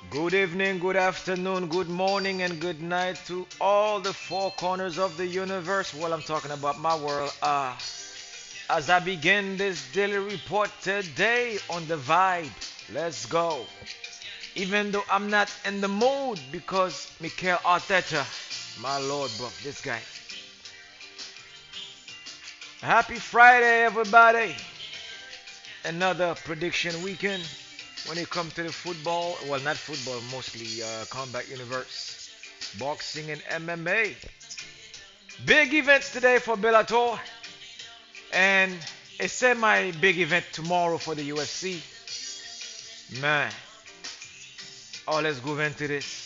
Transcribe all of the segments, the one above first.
Good evening, good afternoon, good morning, and good night to all the four corners of the universe. Well, I'm talking about my world. As I begin this daily report today on the vibe, let's go. Even though I'm not in the mood because Mikel Arteta, my lord, bro, this guy. Happy Friday, everybody. Another prediction weekend when it comes to the football. Well, not football, mostly combat universe, boxing and MMA. Big events today for Bellator and a semi big event tomorrow for the UFC. Man, oh, let's go into this.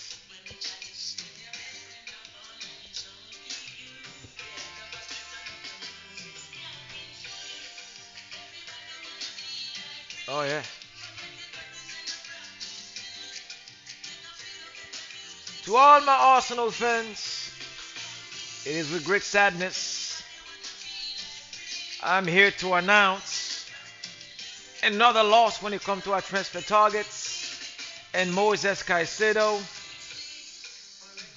Oh, yeah. To all my Arsenal fans, it is with great sadness I'm here to announce another loss when it comes to our transfer targets. And Moses Caicedo,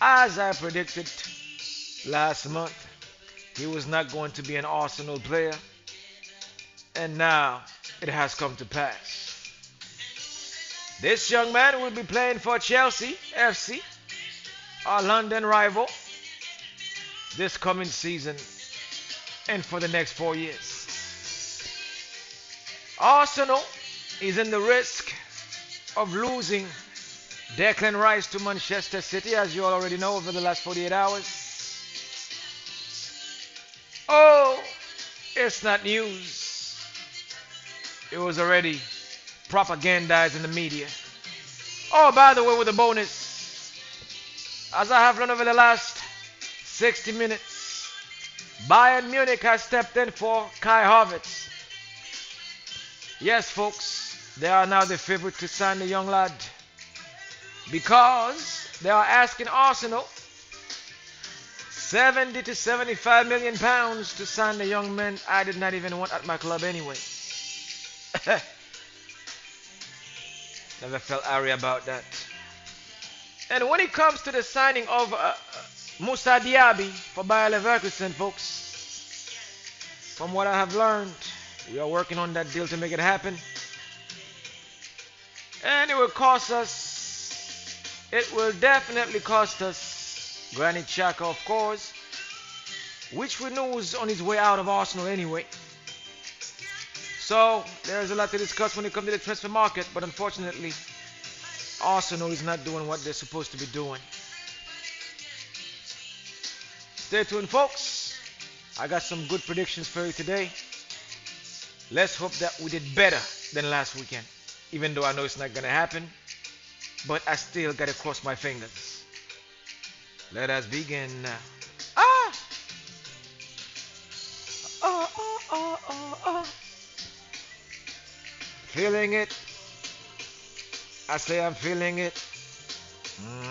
as I predicted last month, he was not going to be an Arsenal player. And now it has come to pass. This young man will be playing for Chelsea FC, our London rival, this coming season and for the next 4 years. Arsenal is in the risk of losing Declan Rice to Manchester City, as you all already know, over the last 48 hours. Oh, it's not news. It was already propagandized in the media. Oh, by the way, with a bonus, as I have learned over the last 60 minutes, Bayern Munich has stepped in for Kai Havertz. Yes, folks, they are now the favorite to sign the young lad because they are asking Arsenal 70 to 75 million pounds to sign the young man I did not even want at my club anyway. Never felt airy about that. And when it comes to the signing of Moussa Diaby for Bayer Leverkusen, folks, from what I have learned, we are working on that deal to make it happen. And it will definitely cost us Granit Xhaka, of course, which we knew was on his way out of Arsenal anyway. So there's a lot to discuss when it comes to the transfer market, but unfortunately, Arsenal is not doing what they're supposed to be doing. Stay tuned, folks. I got some good predictions for you today. Let's hope that we did better than last weekend, even though I know it's not going to happen, but I still got to cross my fingers. Let us begin now. Ah! Oh, oh, oh, oh, oh. Feeling it. I say I'm feeling it. Mm.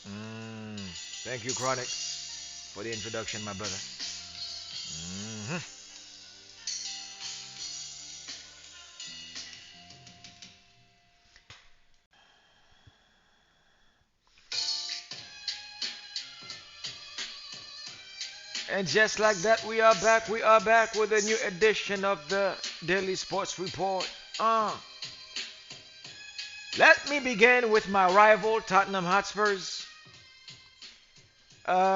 Mm. Thank you, Chronixx, for the introduction, my brother. Mhm. And just like that, we are back. We are back with a new edition of the Daily Sports Report. Let me begin with my rival, Tottenham Hotspurs.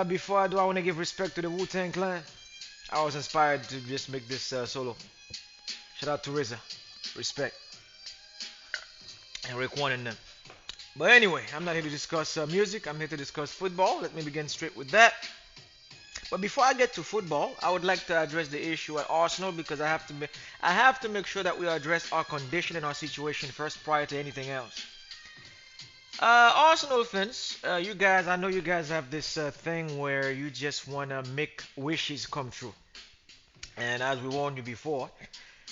Before I do, I want to give respect to the Wutang clan. I was inspired to just make this solo. Shout out to RZA. Respect. And Rick One and them. But anyway, I'm not here to discuss music. I'm here to discuss football. Let me begin straight with that. But before I get to football, I would like to address the issue at Arsenal because I have to make sure that we address our condition and our situation first prior to anything else. Arsenal fans, you guys, I know you guys have this thing where you just want to make wishes come true. And as we warned you before,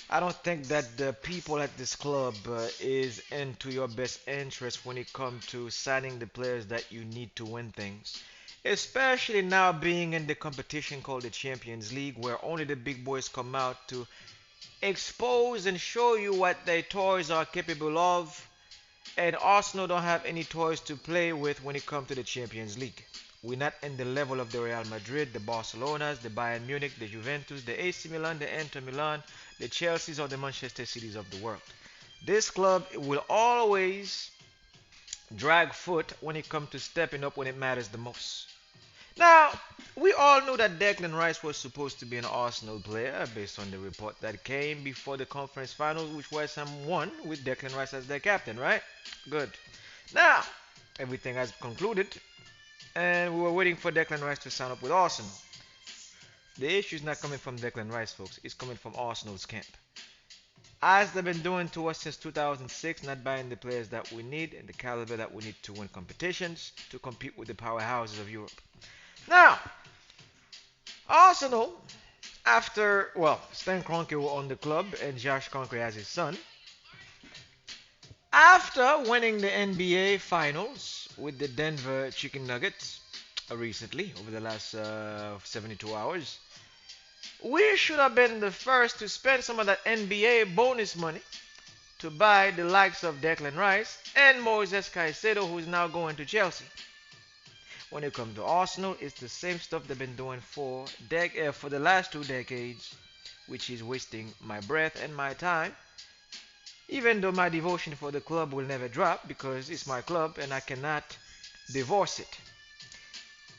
I don't think that the people at this club is into your best interest when it comes to signing the players that you need to win things. Especially now being in the competition called the Champions League, where only the big boys come out to expose and show you what their toys are capable of. And Arsenal don't have any toys to play with when it comes to the Champions League. We're not in the level of the Real Madrid, the Barcelonas, the Bayern Munich, the Juventus, the AC Milan, the Inter Milan, the Chelseas, or the Manchester Cities of the world. This club will always drag foot when it comes to stepping up when it matters the most. Now, we all knew that Declan Rice was supposed to be an Arsenal player based on the report that came before the conference finals, which West Ham won with Declan Rice as their captain, right? Good. Now, everything has concluded, and we were waiting for Declan Rice to sign up with Arsenal. The issue is not coming from Declan Rice, folks. It's coming from Arsenal's camp. As they've been doing to us since 2006, not buying the players that we need and the caliber that we need to win competitions to compete with the powerhouses of Europe. Now, Arsenal, after, well, Stan Kroenke were on the club and Josh Kroenke as his son, after winning the NBA Finals with the Denver Chicken Nuggets recently, over the last 72 hours, we should have been the first to spend some of that NBA bonus money to buy the likes of Declan Rice and Moises Caicedo, who is now going to Chelsea. When it comes to Arsenal, it's the same stuff they've been doing for the last 2 decades, which is wasting my breath and my time. Even though my devotion for the club will never drop because it's my club and I cannot divorce it.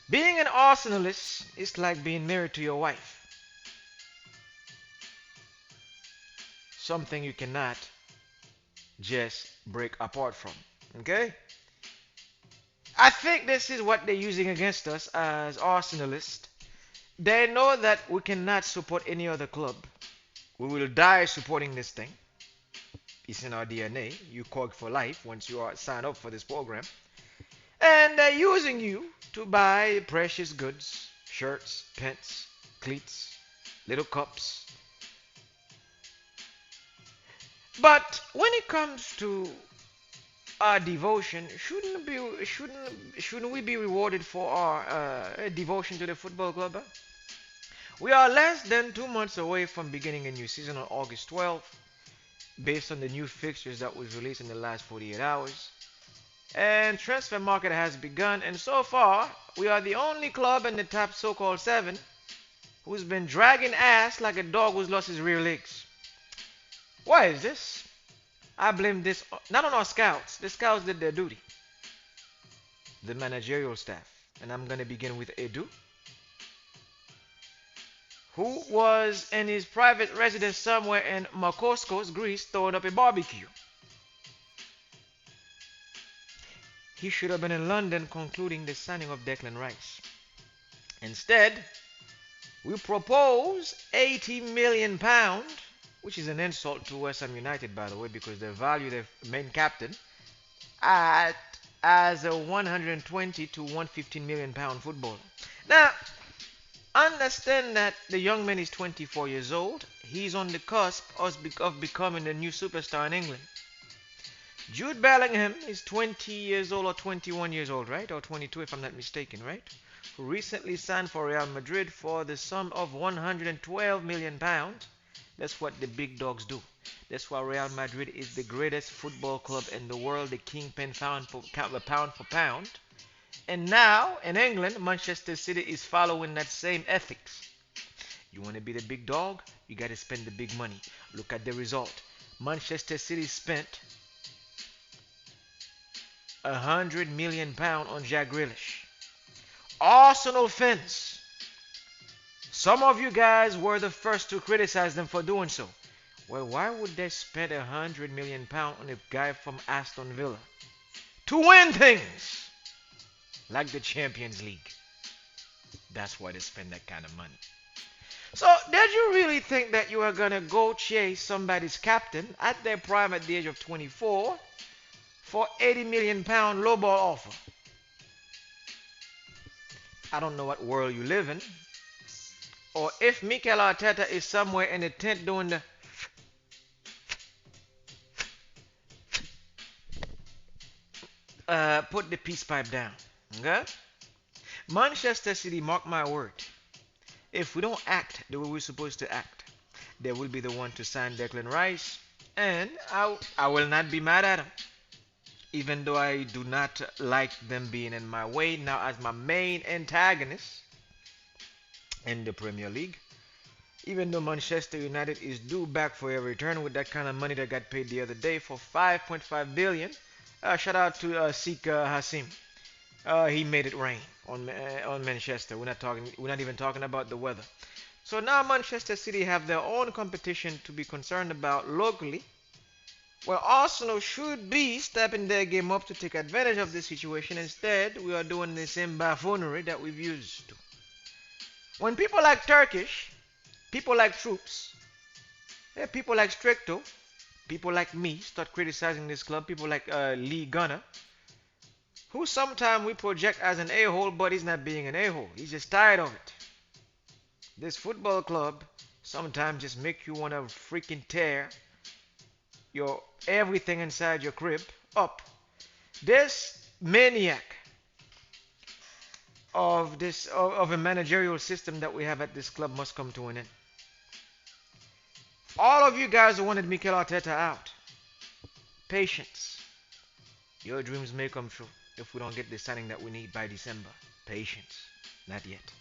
Being an Arsenalist is like being married to your wife. Something you cannot just break apart from. Okay? I think this is what they're using against us as Arsenalists. They know that we cannot support any other club. We will die supporting this thing. It's in our DNA. You cog for life once you are signed up for this program. And they're using you to buy precious goods, shirts, pants, cleats, little cups. But when it comes to our devotion, shouldn't we be rewarded for our devotion to the football club? Huh? We are less than 2 months away from beginning a new season on August 12th, based on the new fixtures that was released in the last 48 hours. And transfer market has begun, and so far we are the only club in the top so-called 7 who's been dragging ass like a dog who's lost his rear legs. Why is this? I blame this not on our scouts. The scouts did their duty. The managerial staff. And I'm going to begin with Edu, who was in his private residence somewhere in Makoskos, Greece, throwing up a barbecue. He should have been in London concluding the signing of Declan Rice. Instead, we propose £80 million, which is an insult to West Ham United, by the way, because they value their main captain as a 120 to 115 million pound footballer. Now, understand that the young man is 24 years old. He's on the cusp of becoming the new superstar in England. Jude Bellingham is 20 years old or 21 years old, right? Or 22 if I'm not mistaken, right? Who recently signed for Real Madrid for the sum of 112 million pounds. That's what the big dogs do. That's why Real Madrid is the greatest football club in the world, the kingpin pound for pound. And now, in England, Manchester City is following that same ethics. You want to be the big dog? You got to spend the big money. Look at the result. Manchester City spent £100 million on Jack Grealish. Arsenal fans, some of you guys were the first to criticize them for doing so. Well, why would they spend £100 million on a guy from Aston Villa? To win things like the Champions League. That's why they spend that kind of money. So, did you really think that you are going to go chase somebody's captain at their prime at the age of 24 for £80 million lowball offer? I don't know what world you live in. Or if Mikel Arteta is somewhere in the tent doing the put the peace pipe down. Okay? Manchester City, mark my word. If we don't act the way we're supposed to act, they will be the one to sign Declan Rice, and I will not be mad at him, even though I do not like them being in my way now as my main antagonist in the Premier League. Even though Manchester United is due back for a return with that kind of money that got paid the other day for 5.5 billion. Shout out to Sika Hassim. He made it rain on Manchester. We're not even talking about the weather. So now Manchester City have their own competition to be concerned about locally. Well, Arsenal should be stepping their game up to take advantage of this situation. Instead, we are doing the same buffoonery that we've used to. When people like Turkish, people like Troops, people like Stricto, people like me start criticizing this club, people like Lee Gunner, who sometimes we project as an a-hole, but he's not being an a-hole. He's just tired of it. This football club sometimes just make you want to freaking tear your everything inside your crib up. This maniac of a managerial system that we have at this club must come to an end. All of you guys who wanted Mikel Arteta out, patience. Your dreams may come true if we don't get the signing that we need by December. Patience. Not yet.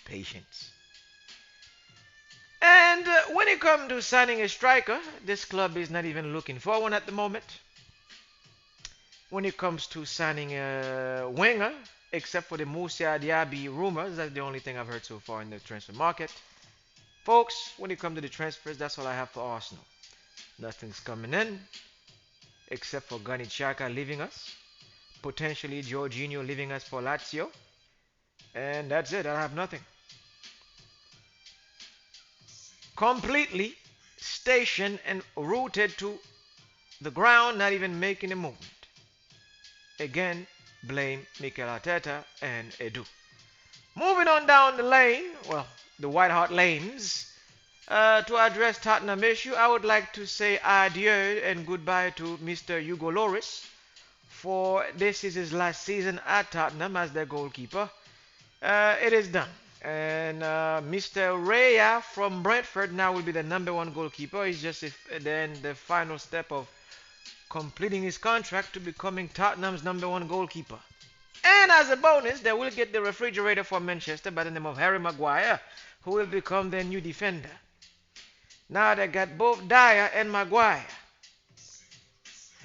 Patience. And when it comes to signing a striker, this club is not even looking for one at the moment. When it comes to signing a winger, except for the Moussa Diaby rumors, that's the only thing I've heard so far in the transfer market. Folks, when it comes to the transfers, that's all I have for Arsenal. Nothing's coming in, except for Granit Xhaka leaving us, potentially Jorginho leaving us for Lazio, and that's it. I have nothing. Completely stationed and rooted to the ground, not even making a movement. Again, blame Mikel Arteta and Edu. Moving on down the lane, well, the White Hart Lanes, to address Tottenham issue, I would like to say adieu and goodbye to Mr. Hugo Lloris, for this is his last season at Tottenham as their goalkeeper. It is done. And Mr. Raya from Brentford now will be the number one goalkeeper. He's just then the final step of completing his contract to becoming Tottenham's number one goalkeeper. And as a bonus, they will get the refrigerator for Manchester by the name of Harry Maguire, who will become their new defender. Now they got both Dyer and Maguire.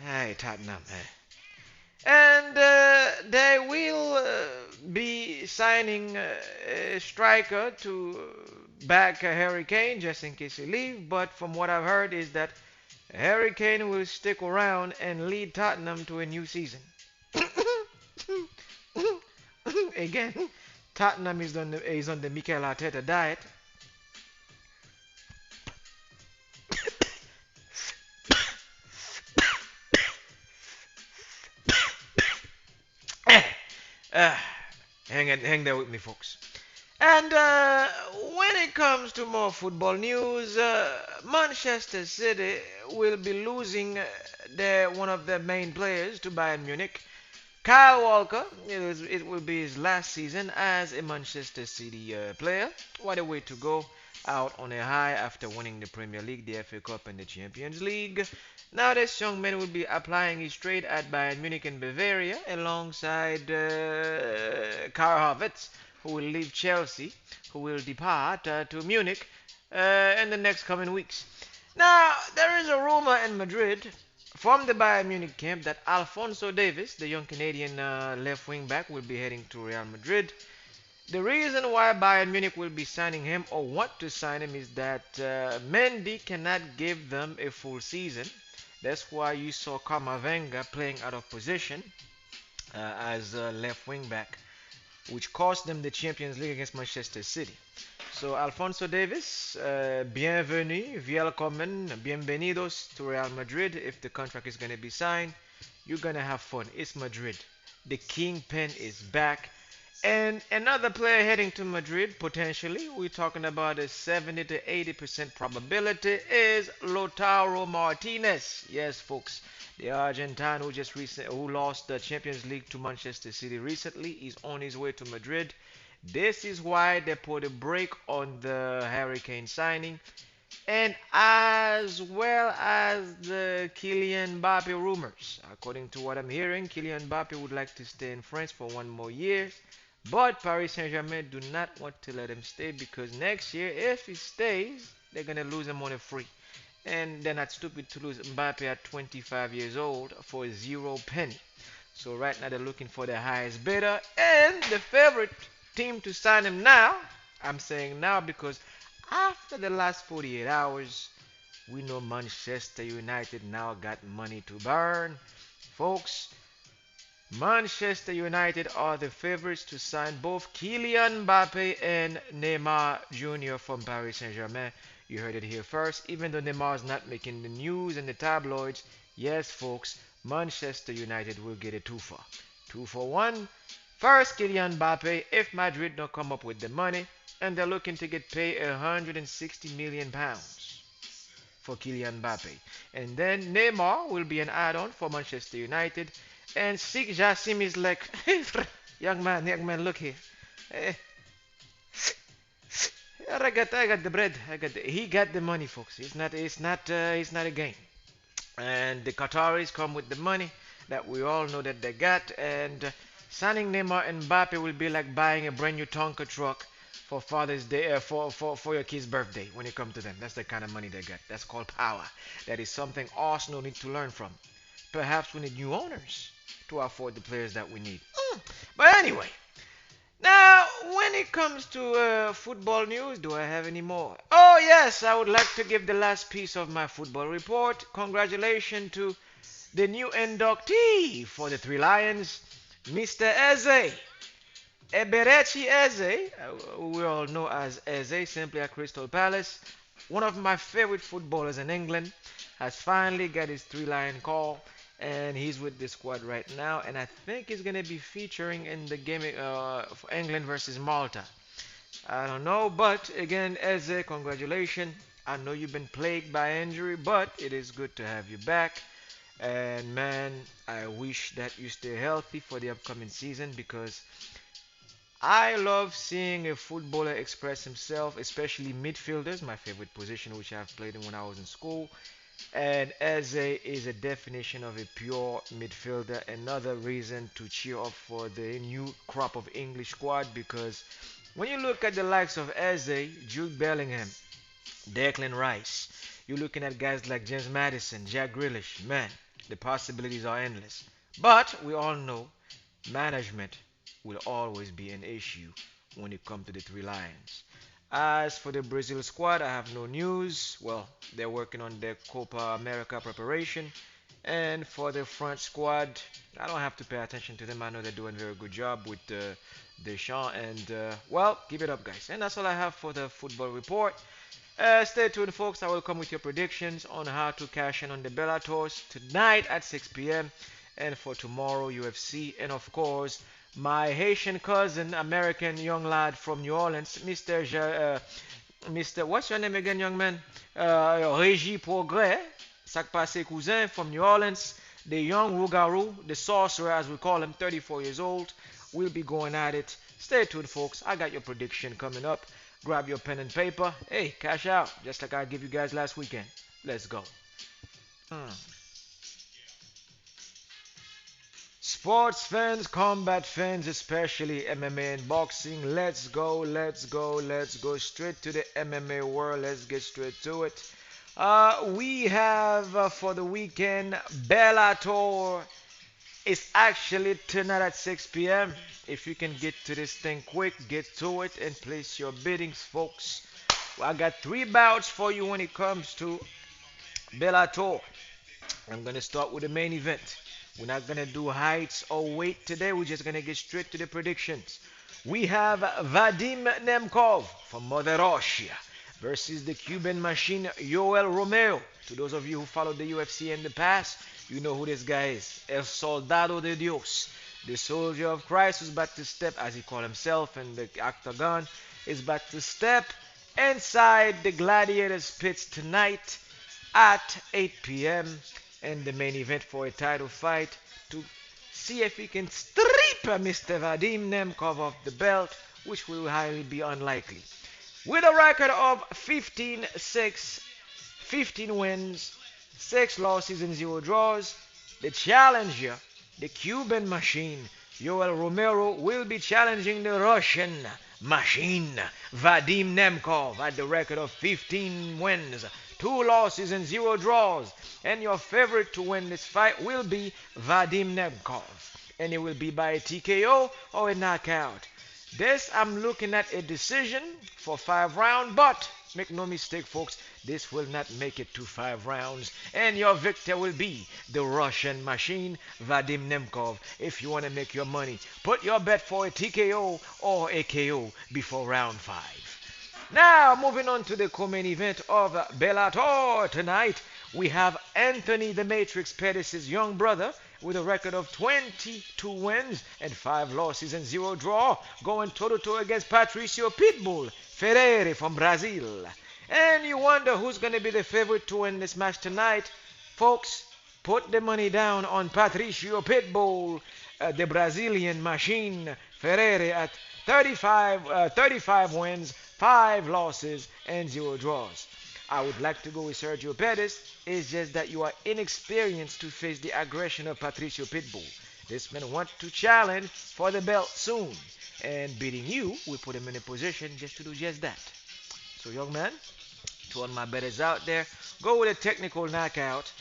Hey, Tottenham, hey. And they will be signing a striker to back Harry Kane just in case he leaves. But from what I've heard is that Harry Kane will stick around and lead Tottenham to a new season. Again, Tottenham is on the Mikel Arteta diet. Hang there with me, folks. And when it comes to more football news, Manchester City will be losing one of their main players to Bayern Munich. Kyle Walker, it will be his last season as a Manchester City player. What a way to go out on a high after winning the Premier League, the FA Cup, and the Champions League. Now this young man will be applying his trade at Bayern Munich in Bavaria alongside Karl Havertz, who will leave Chelsea, who will depart to Munich in the next coming weeks. Now, there is a rumor in Madrid from the Bayern Munich camp that Alphonso Davies, the young Canadian left wing back, will be heading to Real Madrid. The reason why Bayern Munich will be signing him or want to sign him is that Mendy cannot give them a full season. That's why you saw Kamavinga playing out of position as a left wing back, which cost them the Champions League against Manchester City. So Alphonso Davies, bienvenue, welcome, bienvenidos to Real Madrid. If the contract is going to be signed, you're going to have fun. It's Madrid. The kingpin is back. And another player heading to Madrid, potentially, we're talking about a 70 to 80% probability, is Lautaro Martinez. Yes, folks, the Argentine who lost the Champions League to Manchester City recently is on his way to Madrid. This is why they put a break on the Harry Kane signing. and as well as the Kylian Mbappe rumors. According to what I'm hearing, Kylian Mbappe would like to stay in France for one more year, but Paris Saint-Germain do not want to let him stay because next year, if he stays, they're gonna lose him on a free. And they're not stupid to lose Mbappe at 25 years old for zero penny. So right now they're looking for the highest bidder and the favorite team to sign him now. I'm saying now because after the last 48 hours, we know Manchester United now got money to burn. Folks, Manchester United are the favorites to sign both Kylian Mbappe and Neymar Jr. from Paris Saint-Germain. You heard it here first. Even though Neymar is not making the news in the tabloids, yes, folks, Manchester United will get a two for. Two for one. First, Kylian Mbappe, if Madrid don't come up with the money, and they're looking to get paid 160 million pounds for Kylian Mbappe. And then Neymar will be an add-on for Manchester United. And Sheikh Jassim is like, young man, look here. Eh, I got the bread. He got the money, folks. It's not a game. And the Qataris come with the money that we all know that they got. And signing Neymar and Mbappe will be like buying a brand new Tonka truck for Father's Day, for your kid's birthday when it comes to them. That's the kind of money they got. That's called power. That is something Arsenal need to learn from. Perhaps we need new owners to afford the players that we need. But anyway, now when it comes to football news, do I have any more? Oh yes, I would like to give the last piece of my football report. Congratulations to the new inductee for the Three Lions, Mr. Eze. Eberechi Eze, we all know as Eze, simply at Crystal Palace, one of my favorite footballers in England, has finally got his three-line call, and he's with the squad right now. And I think he's gonna be featuring in the game for England versus Malta. I don't know, but again, Eze, congratulations. I know you've been plagued by injury, but it is good to have you back. And man, I wish that you stay healthy for the upcoming season because I love seeing a footballer express himself, especially midfielders, my favorite position, which I've played in when I was in school. And Eze is a definition of a pure midfielder. Another reason to cheer up for the new crop of English squad because when you look at the likes of Eze, Jude Bellingham, Declan Rice, you're looking at guys like James Madison, Jack Grealish. Man, the possibilities are endless. But we all know management will always be an issue when it comes to the Three Lions. As for the Brazil squad, I have no news. Well, they're working on their Copa America preparation. And for the French squad, I don't have to pay attention to them. I know they're doing a very good job with Deschamps. And, well, keep it up, guys. And that's all I have for the football report. Stay tuned, folks. I will come with your predictions on how to cash in on the Bellators tonight at 6 p.m. and for tomorrow, UFC. And, of course, my Haitian cousin, American young lad from New Orleans, Mr. What's your name again, young man? Régis Progrès, Sac Passé Cousin from New Orleans, the young Rougarou, the sorcerer as we call him, 34 years old. We'll be going at it. Stay tuned, folks. I got your prediction coming up. Grab your pen and paper. Hey, cash out, just like I gave you guys last weekend. Let's go. Hmm. Sports fans, combat fans, especially MMA and boxing, let's go straight to the MMA world. Let's get straight to it. We have for the weekend Bellator. It's actually tonight at 6 p.m. If you can get to this thing quick, get to it and place your biddings, folks. I got three bouts for you when it comes to Bellator. I'm gonna start with the main event. We're not gonna do heights or weight today. We're just gonna get straight to the predictions. We have Vadim Nemkov from Mother Russia versus the Cuban machine Yoel Romeo. To those of you who followed the UFC in the past, you know who this guy is. El Soldado de Dios. The soldier of Christ who's about to step, as he called himself in the octagon, is about to step inside the Gladiators pits tonight at 8 p.m. and the main event for a title fight to see if he can strip Mr. Vadim Nemkov off the belt, which will highly be unlikely. With a record of 15-6, 15 wins, 6 losses, and 0 draws, the challenger, the Cuban machine, Yoel Romero, will be challenging the Russian machine, Vadim Nemkov, at the record of 15 wins, 2 losses, and 0 draws. And your favorite to win this fight will be Vadim Nemkov. And it will be by a TKO or a knockout. This, I'm looking at a decision for 5 rounds, but make no mistake, folks, this will not make it to 5 rounds. And your victor will be the Russian machine, Vadim Nemkov. If you want to make your money, put your bet for a TKO or a KO before round 5. Now, moving on to the co-main event of Bellator tonight, we have Anthony the Matrix Pettis' young brother with a record of 22 wins and 5 losses and 0 draw, going toe-to-toe against Patricio Pitbull Ferreira from Brazil. And you wonder who's going to be the favorite to win this match tonight. Folks, put the money down on Patricio Pitbull, the Brazilian machine, Ferreira, at 35 wins, 5 losses, and 0 draws. I would like to go with Sergio Pettis. It's just that you are inexperienced to face the aggression of Patricio Pitbull. This man wants to challenge for the belt soon. And beating you will put him in a position just to do just that. So, young man, to all my bettors out there, go with a technical knockout.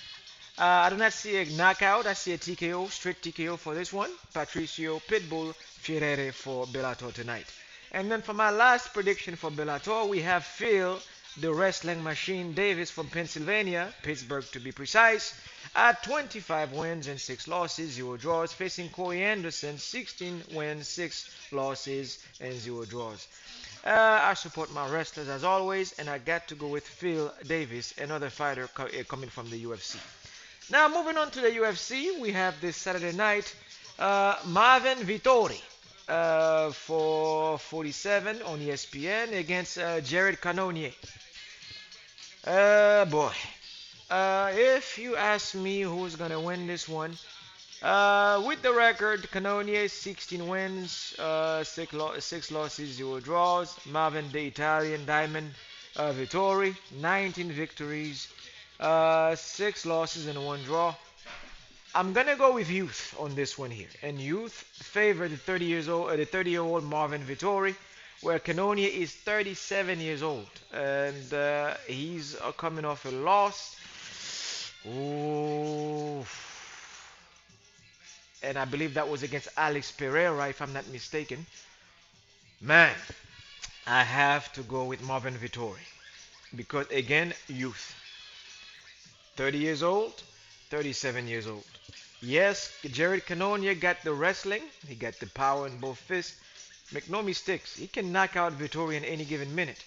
I do not see a knockout. I see a TKO, straight TKO for this one. Patricio Pitbull Ferreira for Bellator tonight. And then for my last prediction for Bellator, we have Phil, the wrestling machine Davis from Pennsylvania, Pittsburgh to be precise, at 25 wins and 6 losses, 0 draws, facing Corey Anderson, 16 wins, 6 losses, and 0 draws. I support my wrestlers as always, and I got to go with Phil Davis, another fighter coming from the UFC. Now, moving on to the UFC, we have this Saturday night Marvin Vittori for 47 on ESPN against Jared Cannonier. Boy. If you ask me who's going to win this one, with the record, Cannonier 16 wins, 6 losses, 0 draws. Marvin the Italian Diamond Vittori, 19 victories, 6 losses, and 1 draw. I'm gonna go with youth on this one here, and youth favor the 30-year-old Marvin Vittori, where Cannonier is 37 years old, and he's coming off a loss. Ooh. And I believe that was against Alex Pereira, if I'm not mistaken. Man, I have to go with Marvin Vittori because again, youth. 30 years old, 37 years old. Yes, Jared Cannonier got the wrestling. He got the power in both fists. Make no mistakes, he can knock out Vittori in any given minute.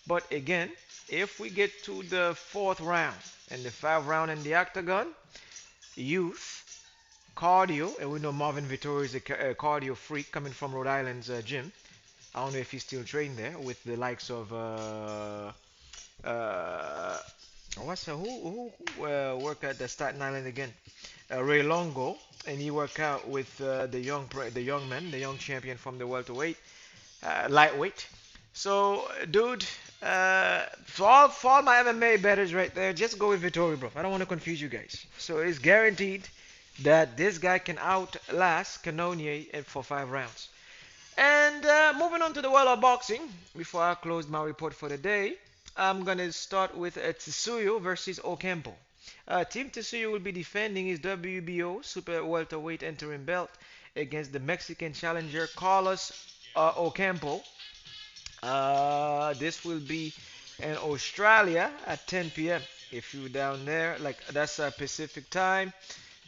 But again, if we get to the 4th round and the 5th round in the octagon, youth, cardio, and we know Marvin Vittori is a cardio freak coming from Rhode Island's gym. I don't know if he's still trained there with the likes of who work at the Staten Island again? Ray Longo, and he worked out with the young man, the young champion from the welterweight, lightweight. So, dude, for all my MMA bettors right there, just go with Vittori, bro. I don't want to confuse you guys. So it's guaranteed that this guy can outlast Cannonier for 5 rounds. And moving on to the world of boxing, before I close my report for the day, I'm going to start with Tsuyo versus Ocampo. Team Tsuyo will be defending his WBO super welterweight interim belt against the Mexican challenger Carlos Ocampo. This will be in Australia at 10 p.m. If you're down there, like that's Pacific time,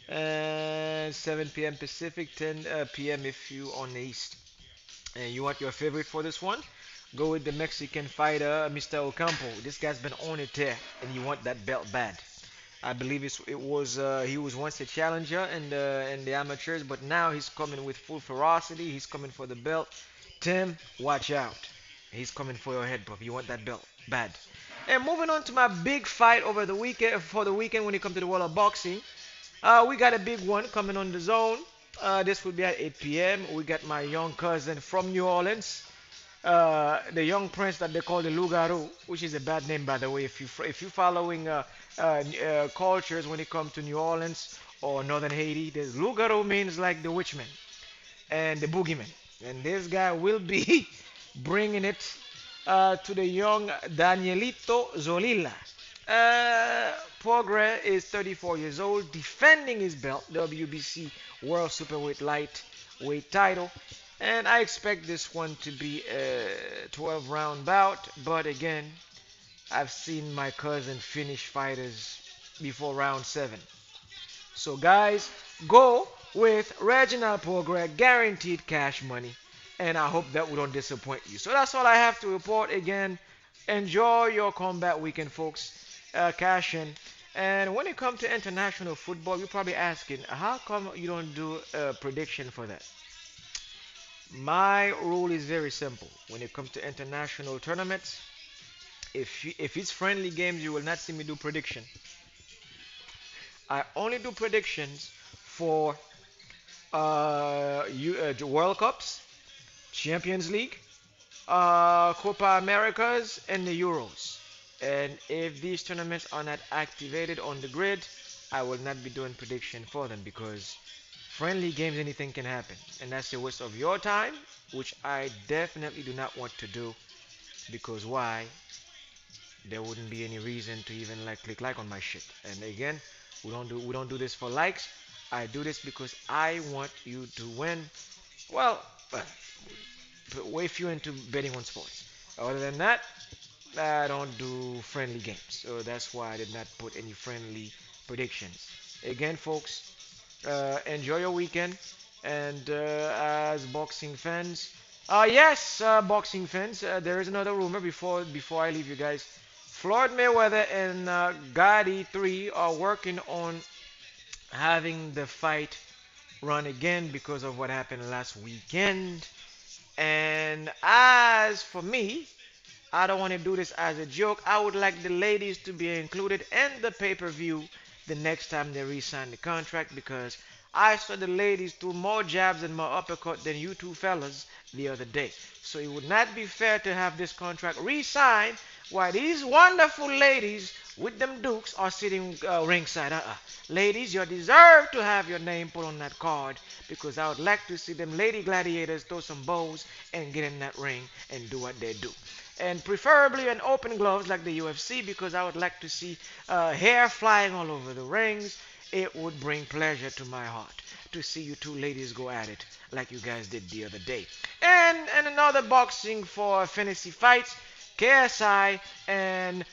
and 7 p.m. Pacific, 10 p.m. if you on the East. And you want your favorite for this one? Go with the Mexican fighter, Mr. Ocampo. This guy's been on a tear, and you want that belt bad. I believe he was once a challenger in the amateurs, but now he's coming with full ferocity. He's coming for the belt. Tim, watch out. He's coming for your head, bro. You want that belt bad. And moving on to my big fight over the weekend when it comes to the world of boxing. We got a big one coming on the zone. This will be at 8 p.m. We got my young cousin from New Orleans, the young prince that they call the Lugaru, which is a bad name by the way. If you following cultures when it comes to New Orleans or northern Haiti, the Lugaru means like the witchman and the boogeyman, and this guy will be bringing it to the young Danielito Zolila. Progress is 34 years old, defending his belt, WBC World Superweight Lightweight title. And I expect this one to be a 12 round bout. But again, I've seen my cousin finish fighters before round 7. So, guys, go with Reginald Progress, guaranteed cash money. And I hope that we don't disappoint you. So, that's all I have to report. Again, enjoy your combat weekend, folks. Cash in. And when it comes to international football, you're probably asking, how come you don't do a prediction for that? My rule is very simple. When it comes to international tournaments, if it's friendly games, you will not see me do prediction. I only do predictions for World Cups, Champions League, Copa Americas, and the Euros. And if these tournaments are not activated on the grid, I will not be doing prediction for them because friendly games, anything can happen. And that's a waste of your time, which I definitely do not want to do because why? There wouldn't be any reason to even like click like on my shit. And again, we don't do this for likes. I do this because I want you to win. Well, if you're into betting on sports. Other than that, I don't do friendly games. So that's why I did not put any friendly predictions. Again, folks, enjoy your weekend. And as boxing fans, yes, boxing fans, there is another rumor before I leave you guys. Floyd Mayweather and Gotti 3 are working on having the fight run again because of what happened last weekend. And as for me, I don't want to do this as a joke. I would like the ladies to be included in the pay-per-view the next time they re-sign the contract because I saw the ladies threw more jabs and more uppercut than you two fellas the other day. So it would not be fair to have this contract re-signed while these wonderful ladies with them dukes are sitting ringside. Ladies, you deserve to have your name put on that card because I would like to see them lady gladiators throw some bows and get in that ring and do what they do. And preferably an open gloves like the UFC because I would like to see hair flying all over the rings. It would bring pleasure to my heart to see you two ladies go at it like you guys did the other day. And another boxing for fantasy fights, KSI and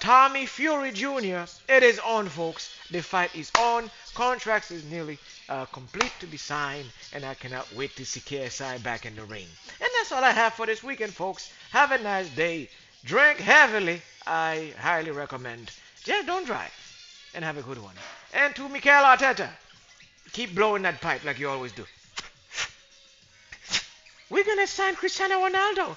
Tommy Fury Jr. It is on, folks. The fight is on. Contracts is nearly complete to be signed, and I cannot wait to see KSI back in the ring. And that's all I have for this weekend, folks. Have a nice day. Drink heavily. I highly recommend. Just don't drive. And have a good one. And to Mikel Arteta, keep blowing that pipe like you always do. We're gonna sign Cristiano Ronaldo.